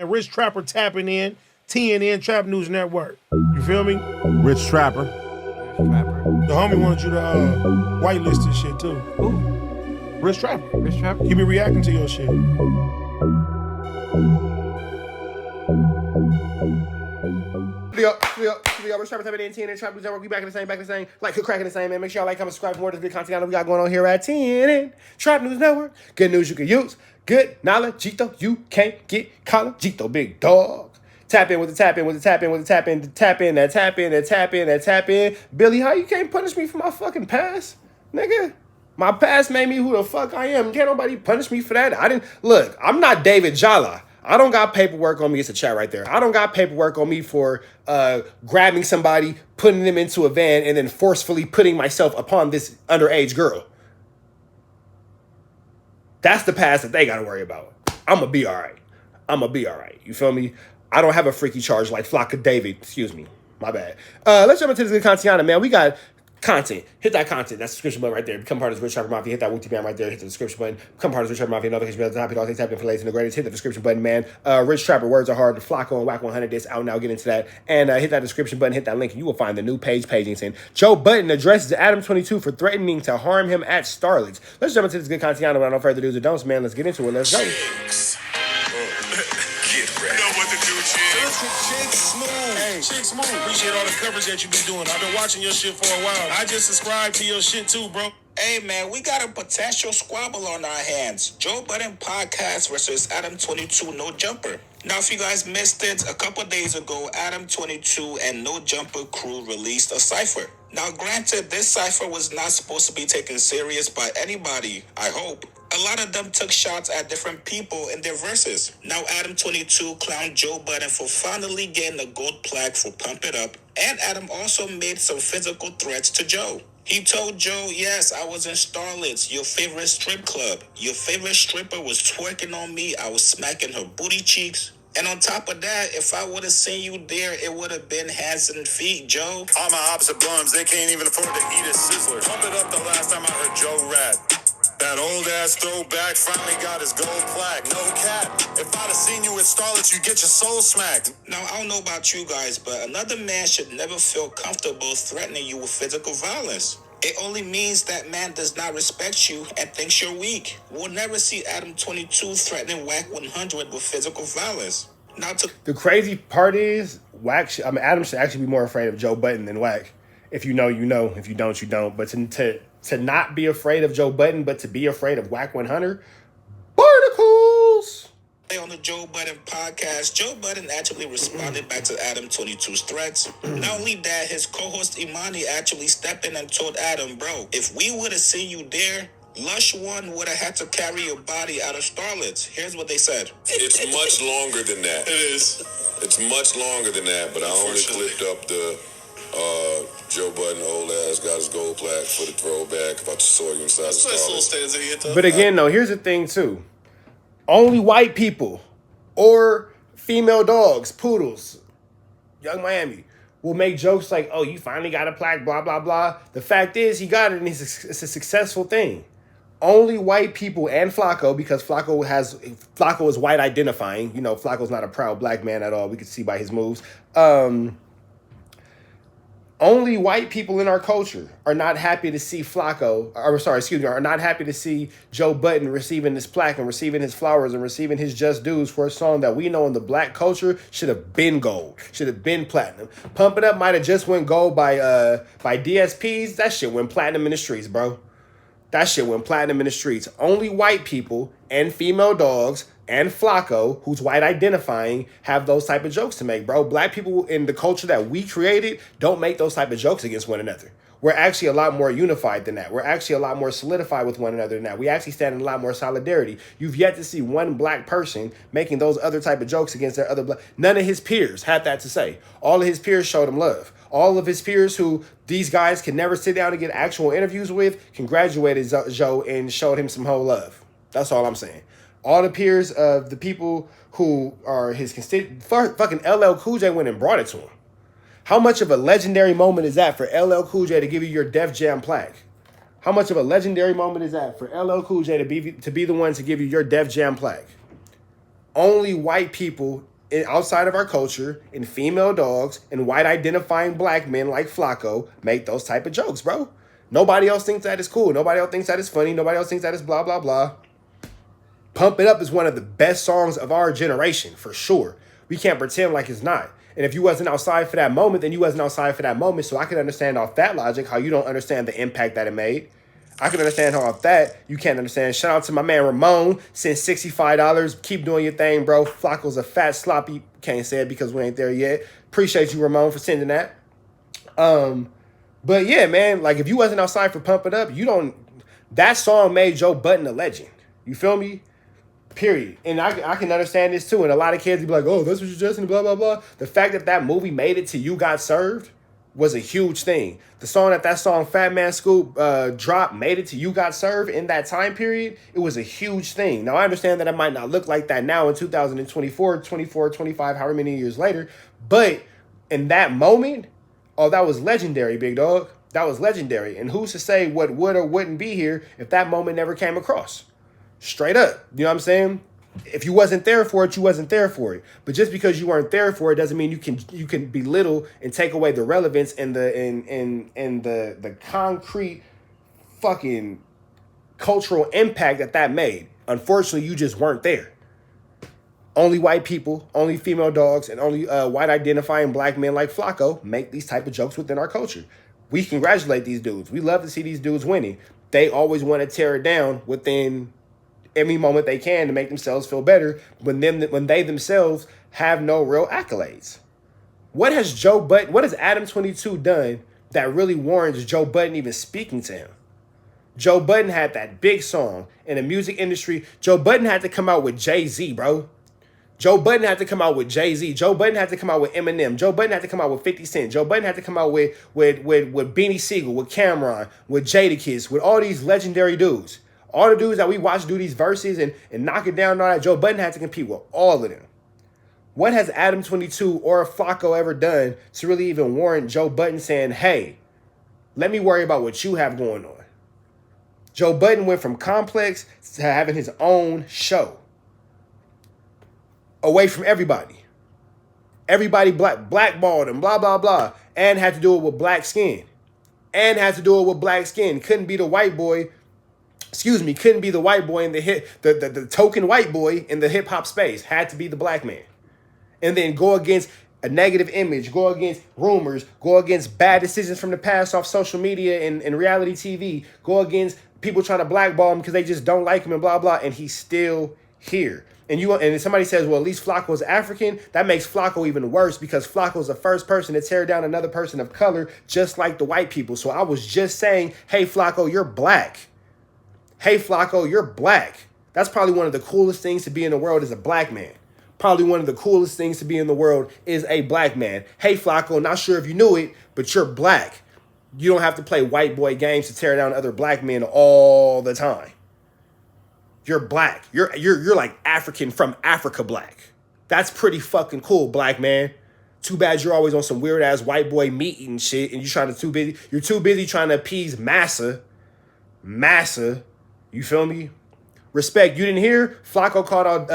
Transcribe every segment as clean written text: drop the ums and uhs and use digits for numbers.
And Rich Trapper tapping in, TNN Trap News Network. You feel me? Rich Trapper. The homie wanted you to whitelist this shit too. Who? Rich Trapper. Rich Trapper? He be reacting to your shit. Rich Trapper tapping in, TNN Trap News Network. We back in the same. Like, good cracking the same, man. Make sure y'all like, comment, subscribe for more of this good content we got going on here at TNN Trap News Network. Good news you can use. Good knowledge, Gito, you can't get collar. Gito, big dog. Tap in with the tap in with the tap in with the tap in, tap in, that tap in, that tap in, that tap in. Billy, how you can't punish me for my fucking past? Nigga, my past made me who the fuck I am. Can't nobody punish me for that. Look, I'm not David Jala. I don't got paperwork on me. It's a chat right there. I don't got paperwork on me for grabbing somebody, putting them into a van, and then forcefully putting myself upon this underage girl. That's the past that they got to worry about. I'm going to be all right. You feel me? I don't have a freaky charge like Flocka David. Excuse me. My bad. Let's jump into this good content, man. We got content. Hit that content. That's the description button right there. Become part of the Rich Trapper Mafia. Hit that Wooty band right there. Hit the description button. Become part of the Rich Trapper Mafia. Notification bell at the top. Hit all things happening for latest and the greatest. Hit the description button, man. Rich Trapper, Words Are Hard. Flocko and Whack 100. This out now. Get into that. And hit that description button. Hit that link. And you will find the new paging saying Joe Budden addresses Adam 22 for threatening to harm him at Starlets. Let's jump into this good content. Without no further ado or don'ts, man. Let's get into it. Let's go. Chick Smooth. Appreciate all the coverage that you be doing. I've been watching your shit for a while. I just subscribe to your shit too, bro. Hey, man, we got a potential squabble on our hands. Joe Budden podcast versus Adam 22 No Jumper. Now, if you guys missed it, a couple days ago, Adam 22 and No Jumper crew released a Cypher. Now, granted, this Cypher was not supposed to be taken serious by anybody, I hope. A lot of them took shots at different people in their verses. Now, Adam 22 clowned Joe Budden for finally getting a gold plaque for Pump It Up. And Adam also made some physical threats to Joe. He told Joe, yes, I was in Starlets, your favorite strip club. Your favorite stripper was twerking on me. I was smacking her booty cheeks. And on top of that, if I would have seen you there, it would have been hands and feet, Joe. All my opposite bums, they can't even afford to eat a sizzler. Pump It Up the last time I heard Joe rap. That old-ass throwback finally got his gold plaque. No cap. If I'd have seen you at Starlets, you'd get your soul smacked. Now, I don't know about you guys, but another man should never feel comfortable threatening you with physical violence. It only means that man does not respect you and thinks you're weak. We'll never see Adam 22 threatening Whack 100 with physical violence. Now, the crazy part is, Adam should actually be more afraid of Joe Budden than Whack. If you know, you know. If you don't, you don't. But to not be afraid of Joe Budden, but to be afraid of Whack 100, barnacles. On the Joe Budden podcast, Joe Budden actually responded back to Adam 22's threats. Not only that, his co-host Imani actually stepped in and told Adam, bro, if we would have seen you there, Lush One would have had to carry your body out of Starlets. Here's what they said. It's much longer than that. It is. It's much longer than that, but I only clipped up the Joe Budden old ass got his gold plaque for the throwback. If I saw you inside the Starlets. But again, though, here's the thing too. Only white people or female dogs, poodles, Young Miami, will make jokes like, oh, you finally got a plaque, blah, blah, blah. The fact is, he got it, and it's a successful thing. Only white people and Flocko, because Flocko is white identifying. You know, Flocko's not a proud black man at all. We can see by his moves. Only white people in our culture are not happy to see are not happy to see Joe Budden receiving this plaque and receiving his flowers and receiving his just dues for a song that we know in the black culture should have been gold, should have been platinum. Pump It Up might have just went gold by DSPs. That shit went platinum in the streets, bro. That shit went platinum in the streets. Only white people and female dogs and Flocko, who's white identifying, have those type of jokes to make, bro. Black people in the culture that we created don't make those type of jokes against one another. We're actually a lot more unified than that. We're actually a lot more solidified with one another than that. We actually stand in a lot more solidarity. You've yet to see one black person making those other type of jokes against their other black. None of his peers had that to say. All of his peers showed him love. All of his peers who these guys can never sit down and get actual interviews with congratulated Joe and showed him some whole love. That's all I'm saying. All the peers of the people who are his constituents, fucking LL Cool J went and brought it to him. How much of a legendary moment is that for LL Cool J to give you your Def Jam plaque? How much of a legendary moment is that for LL Cool J to be the one to give you your Def Jam plaque? Only white people outside of our culture, and female dogs, and white identifying black men like Flacco make those type of jokes, bro. Nobody else thinks that is cool. Nobody else thinks that is funny. Nobody else thinks that is blah, blah, blah. Pump It Up is one of the best songs of our generation, for sure. We can't pretend like it's not. And if you wasn't outside for that moment, then you wasn't outside for that moment. So I can understand off that logic how you don't understand the impact that it made. I can understand how off that you can't understand. Shout out to my man Ramon, sent $65. Keep doing your thing, bro. Flacco's a fat sloppy. Can't say it because we ain't there yet. Appreciate you, Ramon, for sending that. But yeah, man, like if you wasn't outside for Pump It Up, that song made Joe Budden a legend. You feel me? Period. And I can understand this too. And a lot of kids be like, oh, that's what you're suggesting, blah, blah, blah. The fact that movie made it to You Got Served was a huge thing. The song that song Fat Man Scoop dropped made it to You Got Served in that time period. It was a huge thing. Now, I understand that it might not look like that now in 2024, 24, 25, however many years later. But in that moment, oh, that was legendary, big dog. That was legendary. And who's to say what would or wouldn't be here if that moment never came across? Straight up. You know what I'm saying? If you wasn't there for it, you wasn't there for it. But just because you weren't there for it doesn't mean you can belittle and take away the relevance and the concrete fucking cultural impact that made. Unfortunately, you just weren't there. Only white people, only female dogs, and only white identifying black men like Flacco make these type of jokes within our culture. We congratulate these dudes. We love to see these dudes winning. They always want to tear it down within every moment they can to make themselves feel better when they themselves have no real accolades. What has Adam 22 done that really warrants Joe Budden even speaking to him? Joe Budden had that big song in the music industry. Joe Budden had to come out with Jay-Z, bro. Joe Budden had to come out with Jay-Z. Joe Budden had to come out with Eminem. Joe Budden had to come out with 50 Cent. Joe Budden had to come out with Beanie Siegel, with Cameron, with Jadakiss, with all these legendary dudes. All the dudes that we watch do these verses and knock it down and all that, Joe Budden had to compete with all of them. What has Adam 22 or Flacco ever done to really even warrant Joe Budden saying, hey, let me worry about what you have going on? Joe Budden went from Complex to having his own show. Away from everybody. Everybody blackballed him, blah, blah, blah. And had to do it with black skin. Couldn't be the white boy. Couldn't be the white boy in the token white boy in the hip hop space. Had to be the black man. And then go against a negative image, go against rumors, go against bad decisions from the past off social media and reality TV, go against people trying to blackball him because they just don't like him and blah, blah. And he's still here. And if somebody says, well, at least Flacco is African, that makes Flacco even worse because Flacco is the first person to tear down another person of color, just like the white people. So I was just saying, hey, Flacco, you're black. Hey, Flacco, you're black. That's probably one of the coolest things to be in the world is a black man. Probably one of the coolest things to be in the world is a black man. Hey, Flacco, not sure if you knew it, but you're black. You don't have to play white boy games to tear down other black men all the time. You're black. You're like African from Africa black. That's pretty fucking cool, black man. Too bad you're always on some weird ass white boy meat eating shit and you're too busy trying to appease massa. You feel me? Respect. You didn't hear? Flacco called out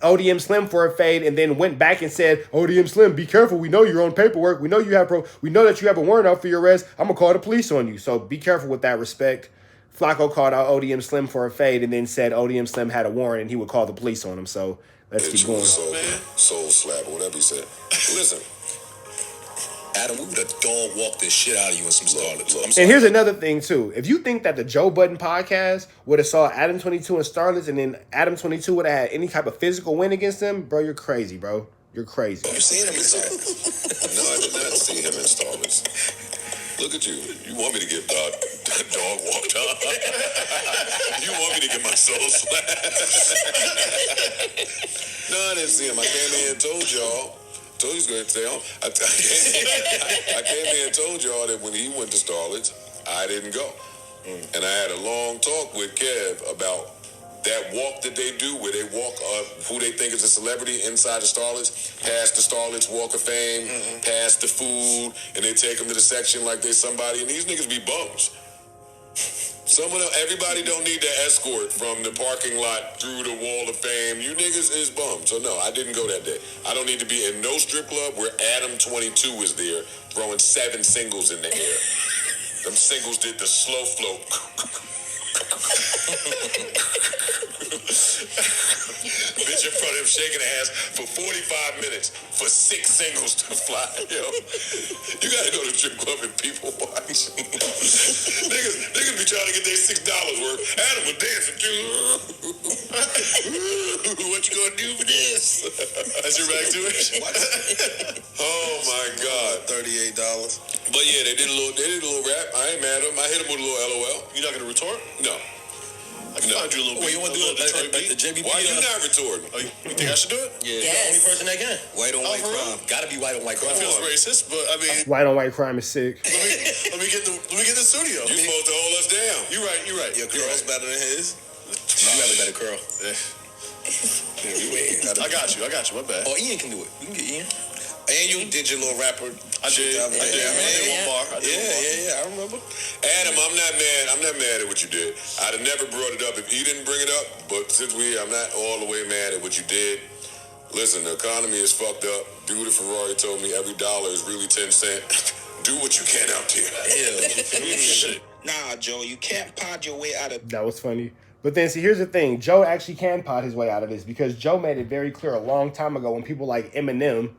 ODM Slim for a fade and then went back and said, ODM Slim, be careful. We know you're on paperwork. We know that you have a warrant out for your arrest. I'm going to call the police on you. So be careful with that, respect. Flacco called out ODM Slim for a fade and then said ODM Slim had a warrant and he would call the police on him. So let's keep going. Soul slap, whatever he said. Listen. Adam, we would have dog walked this shit out of you in some starlets. And here's another thing, too. If you think that the Joe Budden podcast would have saw Adam 22 in starlets and then Adam 22 would have had any type of physical win against him, bro, you're crazy, bro. You're crazy. You seen him in starlets? No, I did not see him in starlets. Look at you. You want me to get dog walked out? You want me to get my soul slapped? No, I didn't see him. I came here and told y'all. Told you he was going to stay on. I came here and told y'all that when he went to Starlets, I didn't go. And I had a long talk with Kev about that walk that they do where they walk who they think is a celebrity inside the Starlets, past the Starlets Walk of Fame, past the food, and they take them to the section like they somebody, and these niggas be bums. Everybody don't need that escort from the parking lot through the wall of fame. You niggas is bummed. So no, I didn't go that day. I don't need to be in no strip club where Adam 22 is there throwing 7 singles in the air. Them singles did the slow float. Bitch in front of him shaking ass for 45 minutes for 6 singles to fly. Yo, you gotta go to the strip club and people watch. niggas be trying to get their $6 worth. Adam was dancing too. What you gonna do for this? That's your back to it. Oh my God, $38. But yeah, they did a little rap. I ain't mad at them. I hit them with a little LOL. You not gonna retort? No. I can find you a little beat. You want to do it like the JBP? Why you not retorting? Oh, you think I should do it? Yeah, Yes. the only person that can. White on white for crime. real? Gotta be white on white crime. It feels racist, but I mean, White on white crime is sick. let me get the studio. You supposed to hold us down. You right. Your curl's better than his. You have a better curl. I got you. My bad. Oh, Ian can do it. We can get Ian. And you did your little rapper. I did one bar. Yeah, I remember. Adam, I'm not mad at what you did. I'd have never brought it up if he didn't bring it up. But since I'm not all the way mad at what you did. Listen, the economy is fucked up. Dude at Ferrari told me every dollar is really 10 cents. Do what you can out there. Shit. Nah, Joe, you can't pod your way out of. That was funny. But then, see, here's the thing. Joe actually can pod his way out of this because Joe made it very clear a long time ago when people like Eminem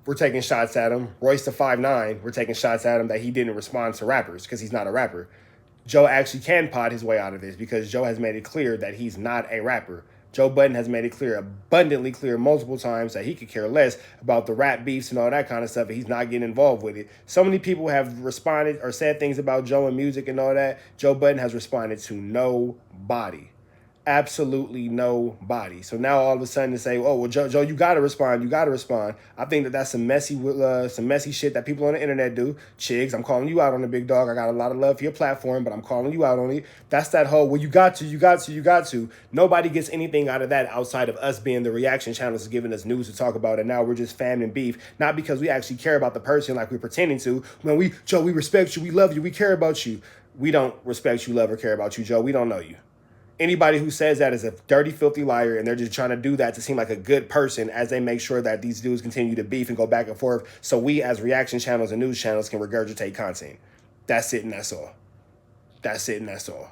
were taking shots at him. Royce the 5'9" were taking shots at him that he didn't respond to rappers because he's not a rapper. Joe actually can pod his way out of this because Joe has made it clear that he's not a rapper. Joe Budden has made it clear, abundantly clear multiple times that he could care less about the rap beefs and all that kind of stuff and he's not getting involved with it. So many people have responded or said things about Joe and music and all that. Joe Budden has responded to nobody. Absolutely nobody. So now all of a sudden to say, oh, well, Joe, you got to respond. I think that that's some messy shit that people on the internet do. Chigs, I'm calling you out on the big dog. I got a lot of love for your platform, but I'm calling you out on it. That's that whole, well, you got to. Nobody gets anything out of that outside of us being the reaction channels giving us news to talk about, and now we're just famine beef, not because we actually care about the person like we're pretending to. When Joe, we respect you, we love you, we care about you. We don't respect you, love, or care about you, Joe. We don't know you. Anybody who says that is a dirty, filthy liar, and they're just trying to do that to seem like a good person as they make sure that these dudes continue to beef and go back and forth so we as reaction channels and news channels can regurgitate content. That's it and that's all.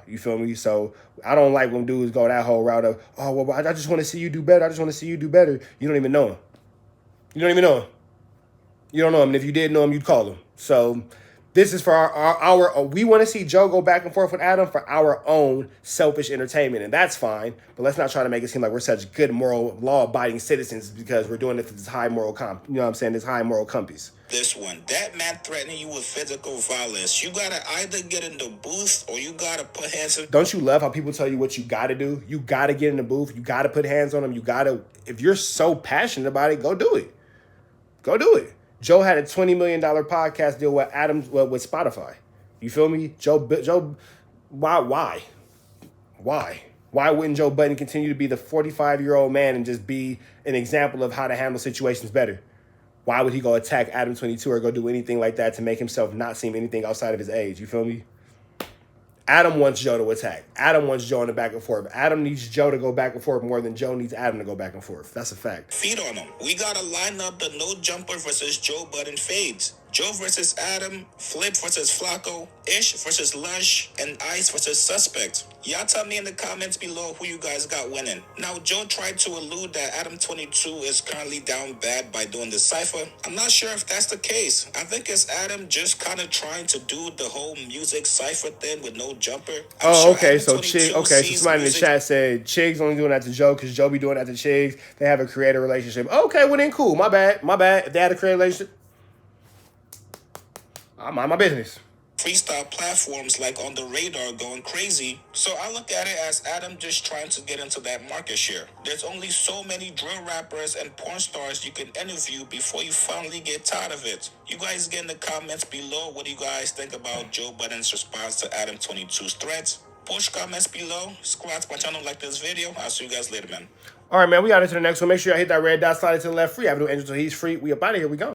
You feel me? So I don't like when dudes go that whole route of, oh, well, I just want to see you do better. You don't even know him. You don't know him. And if you did know him, you'd call him. So this is for our we want to see Joe go back and forth with Adam for our own selfish entertainment, and that's fine. But let's not try to make it seem like we're such good, moral, law-abiding citizens because we're doing it for this high moral this high moral compass. This one, that man threatening you with physical violence. You gotta either get in the booth or you gotta put hands on. Don't you love how people tell you what you gotta do? You gotta get in the booth. You gotta put hands on them. If you're so passionate about it, go do it. Joe had a $20 million podcast deal with with Spotify. You feel me? Joe, why? Why wouldn't Joe Budden continue to be the 45-year-old man and just be an example of how to handle situations better? Why would he go attack Adam 22 or go do anything like that to make himself not seem anything outside of his age? You feel me? Adam wants Joe to attack. Adam wants Joe in the back and forth. Adam needs Joe to go back and forth more than Joe needs Adam to go back and forth. That's a fact. Feed on him. We gotta line up the no jumper versus Joe Budden fades. Joe versus Adam, Flip versus Flacco, Ish versus Lush, and Ice versus Suspect. Y'all tell me in the comments below who you guys got winning. Now, Joe tried to allude that Adam 22 is currently down bad by doing the Cypher. I'm not sure if that's the case. I think it's Adam just kind of trying to do the whole music Cypher thing with no jumper. Okay. So somebody in the chat said Chig's only doing that to Joe because Joe be doing that to Chigs. They have a creator relationship. Okay, well then cool. My bad. If they had a creator relationship, I mind my business. Freestyle platforms like On the Radar going crazy. So I look at it as Adam just trying to get into that market share. There's only so many drill rappers and porn stars you can interview before you finally get tired of it. You guys get in the comments below what do you guys think about Joe Budden's response to Adam 22's threats. Post comments below. Subscribe to my channel, like this video. I'll see you guys later, man. All right, man. We out into the next one. Make sure y'all hit that red dot, slide it to the left. Free Avenue Angel till he's free. We up out of here. We gone.